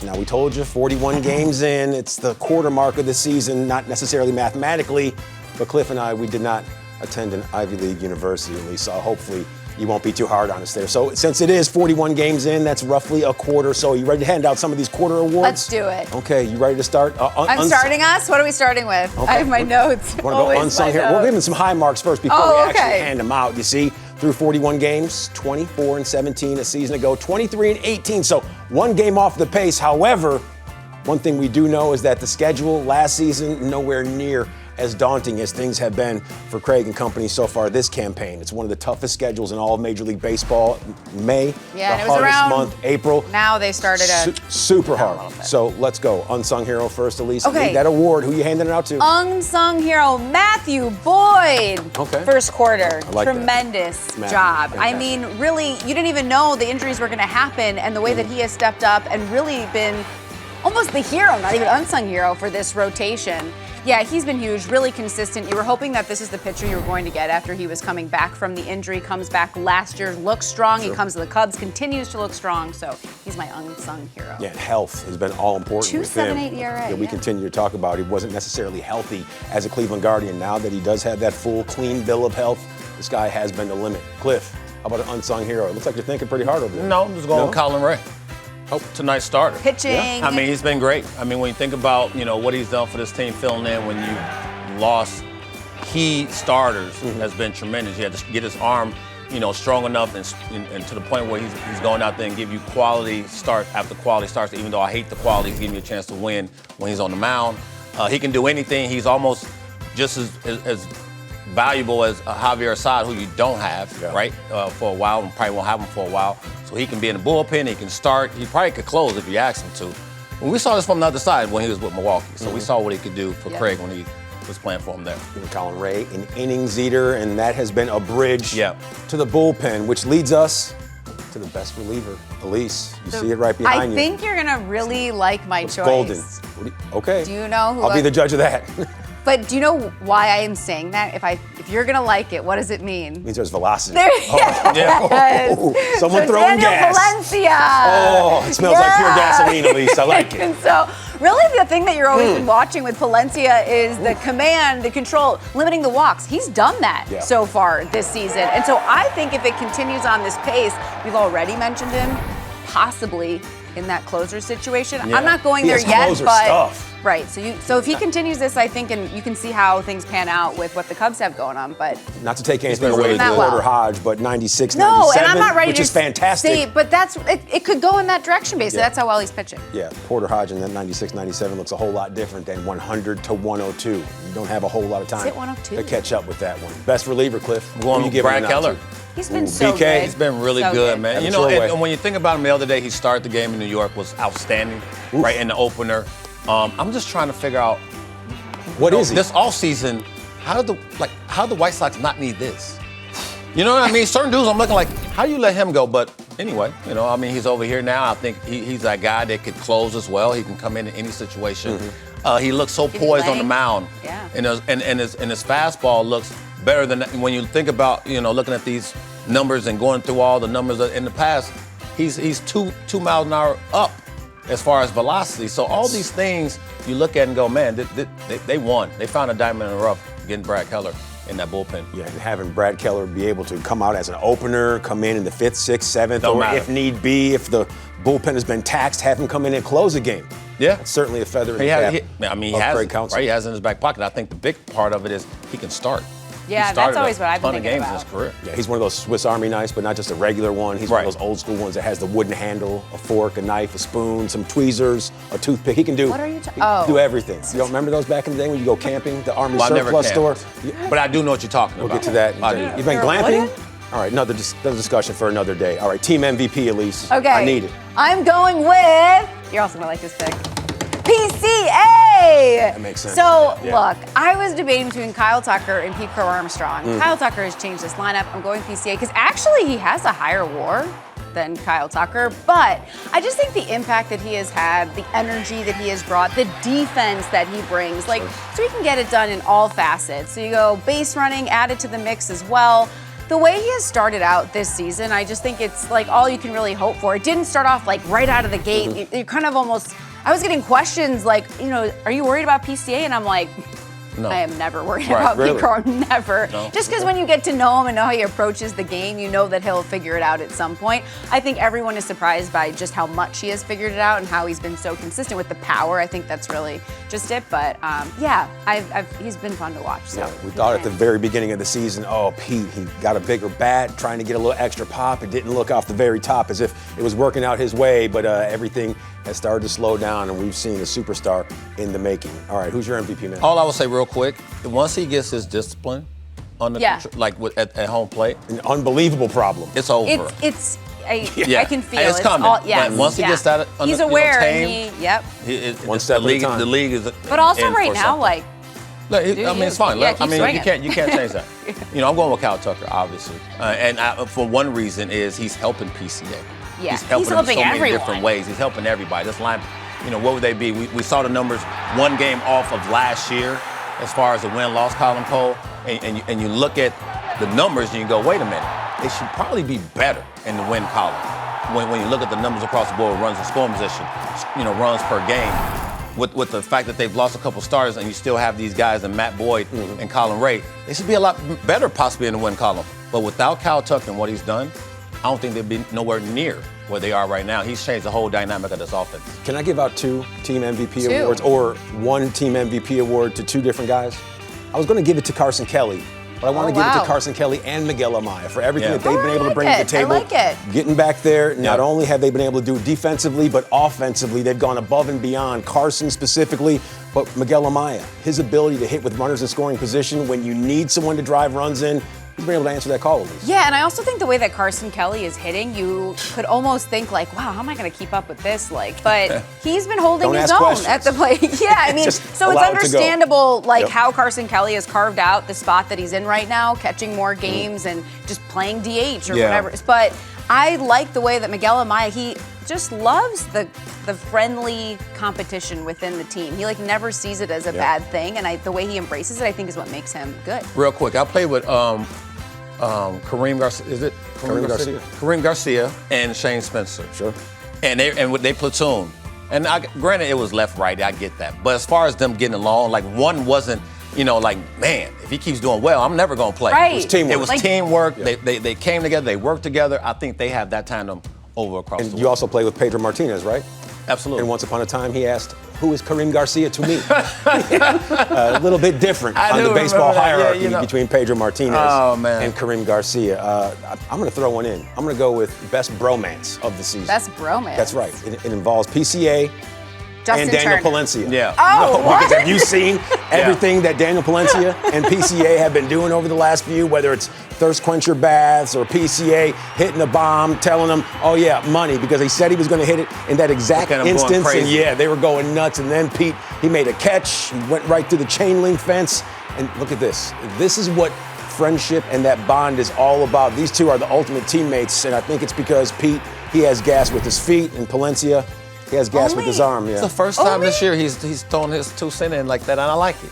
Now, we told you 41 games in. It's the quarter mark of the season, not necessarily mathematically, but Cliff and I, we did not attend an Ivy League university, Elise, so hopefully you won't be too hard on us there. So since it is 41 games in, that's roughly a quarter. So are you ready to hand out some of these quarter awards? Let's do it. Okay, you ready to start? I'm starting us? What are we starting with? Okay. I have my notes. Want to go unsung here? We'll give them some high marks first before we actually hand them out. You see, through 41 games, 24-17 a season ago, 23-18. So one game off the pace. However, one thing we do know is that the schedule last season, nowhere near as daunting as things have been for Craig and company so far this campaign. It's one of the toughest schedules in all of Major League Baseball. May, the hardest month, April. Now they started super hard. So let's go. Unsung hero first, Elise. Okay. That award, who you handing it out to? Unsung hero, Matthew Boyd. Okay. First quarter. I like Tremendous that. job. Fantastic. I mean, really, you didn't even know the injuries were going to happen, and the way that he has stepped up and really been almost the hero, not even unsung hero, for this rotation. Yeah, he's been huge, really consistent. You were hoping that this is the pitcher you were going to get after he was coming back from the injury, comes back last year, looks strong. He comes to the Cubs, continues to look strong. So he's my unsung hero. Yeah, health has been all important with him. 2.78 ERA. Yeah, we continue to talk about he wasn't necessarily healthy as a Cleveland Guardian. Now that he does have that full, clean bill of health, this guy has been the limit. Cliff, how about an unsung hero? It looks like you're thinking pretty hard over there. No, I'm just going with Colin Ray. Oh, tonight's starter. Pitching. Yeah. I mean, he's been great. I mean, when you think about, what he's done for this team filling in when you lost key starters has been tremendous. He had to get his arm, strong enough and to the point where he's going out there and give you quality start after quality starts. Even though I hate the quality, he's giving you a chance to win when he's on the mound. He can do anything. He's almost just as valuable as Javier Assad, who you don't have, right, for a while, and probably won't have him for a while. So he can be in the bullpen, he can start, he probably could close if you asked him to. When we saw this from the other side when he was with Milwaukee, so we saw what he could do for Craig when he was playing for him there. Colin Ray, an innings eater, and that has been a bridge to the bullpen, which leads us to the best reliever, Elise. You see it right behind you. I think you're going to really like my choice. Golden. Okay. Do you know who I'll be the judge of that. But do you know why I am saying that? If you're gonna like it, what does it mean? It means there's velocity. Yes. Someone throwing Daniel gas. Valencia. Oh, it smells like pure gasoline, Elise. I like it. And so, really, the thing that you're always been watching with Valencia is the command, the control, limiting the walks. He's done that so far this season. And so I think if it continues on this pace, we've already mentioned him, possibly in that closer situation. I'm not going there yet, but stuff. Right. So if he continues this, I think, and you can see how things pan out with what the Cubs have going on. But not to take anything away from Porter Hodge, but 96, no, 97, and I'm not ready which to is fantastic. Say, but it could go in that direction, basically. That's how well he's pitching. Yeah, Porter Hodge in that 96, 97 looks a whole lot different than 100 to 102. You don't have a whole lot of time to catch up with that one. Best reliever, Cliff. Going with Brad Keller. He's been so BK. good. He's been really good, man. And when you think about him the other day, he started the game in New York, was outstanding, right in the opener. I'm just trying to figure out what is he? This offseason, how did the White Sox not need this? You know what I mean? Certain dudes, I'm looking like, how do you let him go? But anyway, he's over here now. I think he's that guy that could close as well. He can come in any situation. He looks so poised on the mound. Yeah. And his fastball looks better than when you think about, looking at these numbers and going through all the numbers in the past. He's 2 miles an hour up as far as velocity. So all these things you look at and go, man, they won. They found a diamond in the rough getting Brad Keller in that bullpen. Yeah, and having Brad Keller be able to come out as an opener, come in the 5th, 6th, 7th, or if need be, if the bullpen has been taxed, have him come in and close a game. Yeah. It's certainly a feather in the cap. He has in his back pocket. I think the big part of it is he can start. Yeah, that's always what I've been thinking about. In his career. Yeah, he's one of those Swiss Army knives, but not just a regular one. He's one of those old school ones that has the wooden handle, a fork, a knife, a spoon, some tweezers, a toothpick. He can do. What are you do everything. You don't remember those back in the day when you go camping, the Army surplus store? But I do know what you're talking about. We'll get to that. You've been glamping? All right, another discussion for another day. All right, team MVP, Elise. Okay. I need it. I'm going with. You're also gonna like this pick. PCA! That makes sense. So, look, I was debating between Kyle Tucker and Pete Crow Armstrong. Kyle Tucker has changed this lineup. I'm going PCA because actually he has a higher WAR than Kyle Tucker, but I just think the impact that he has had, the energy that he has brought, the defense that he brings, so he can get it done in all facets. So you go base running, added to the mix as well. The way he has started out this season, I just think it's like all you can really hope for. It didn't start off like right out of the gate. You kind of almost, I was getting questions like, are you worried about PCA? And I'm like, no. I am never worried about Pete Crow, never. No. Just because when you get to know him and know how he approaches the game, you know that he'll figure it out at some point. I think everyone is surprised by just how much he has figured it out and how he's been so consistent with the power. I think that's really just it. But he's been fun to watch. So yeah, we thought at the very beginning of the season, Pete, he got a bigger bat, trying to get a little extra pop. It didn't look off the very top as if it was working out his way, but everything has started to slow down, and we've seen a superstar in the making. All right, who's your MVP, man? All I will say real quick, once he gets his discipline on the at home plate, an unbelievable problem. It's over. I can feel it's coming. Once he gets that, he's aware. Tame, one step at a time. The league is. But also right now, it's fine. Yeah, you can't change that. I'm going with Kyle Tucker, obviously, for one reason is he's helping PCA. Yeah, he's helping everyone. in so many different ways. He's helping everybody. This line, what would they be? We saw the numbers one game off of last year as far as the win-loss column poll, and you look at the numbers and you go, wait a minute, they should probably be better in the win column. When you look at the numbers across the board, runs in scoring position, runs per game, with the fact that they've lost a couple starters and you still have these guys and Matt Boyd and Colin Ray, they should be a lot better possibly in the win column. But without Kyle Tucker and what he's done, I don't think they'd be nowhere near where they are right now. He's changed the whole dynamic of this offense. Can I give out 2 team MVP awards or 1 team MVP award to 2 different guys? I was going to give it to Carson Kelly, but I want to give it to Carson Kelly and Miguel Amaya for everything that they've been able to bring to the table. I like it. Getting back there, not only have they been able to do it defensively, but offensively, they've gone above and beyond. Carson specifically, but Miguel Amaya, his ability to hit with runners in scoring position when you need someone to drive runs in, he's been able to answer that call, Elise. Yeah, and I also think the way that Carson Kelly is hitting, you could almost think like, wow, how am I going to keep up with this? But he's been holding his own at the plate. Yeah, I mean, so it's understandable how Carson Kelly has carved out the spot that he's in right now, catching more games and just playing DH or whatever. But I like the way that Miguel Amaya, he just loves the friendly competition within the team. He never sees it as a bad thing, and the way he embraces it, I think, is what makes him good. Real quick, I played with Kareem Garcia. Is it Kareem Garcia? Kareem Garcia and Shane Spencer. Sure. And they platoon. And granted, it was left-right. I get that. But as far as them getting along, one wasn't, man, if he keeps doing well, I'm never going to play. Right. It was teamwork. It was teamwork. Yeah. They came together. They worked together. I think they have that tandem over across the world. You also played with Pedro Martinez, right? Absolutely. And once upon a time, he asked, who is Kareem Garcia to me? A little bit different on the baseball hierarchy between Pedro Martinez and Kareem Garcia. I'm going to throw one in. I'm going to go with best bromance of the season. Best bromance? That's right. It involves PCA and Daniel Palencia. Yeah. Oh, because have you seen everything that Daniel Palencia and PCA have been doing over the last few, whether it's thirst quencher baths or PCA hitting a bomb, telling them, money, because he said he was going to hit it in that exact instance. And they were going nuts. And then Pete, he made a catch. He went right through the chain link fence. And look at this. This is what friendship and that bond is all about. These two are the ultimate teammates. And I think it's because Pete, he has gas with his feet, and Palencia, he has gas with his arm. It's the first time this year he's thrown his 2 cents in like that, and I like it.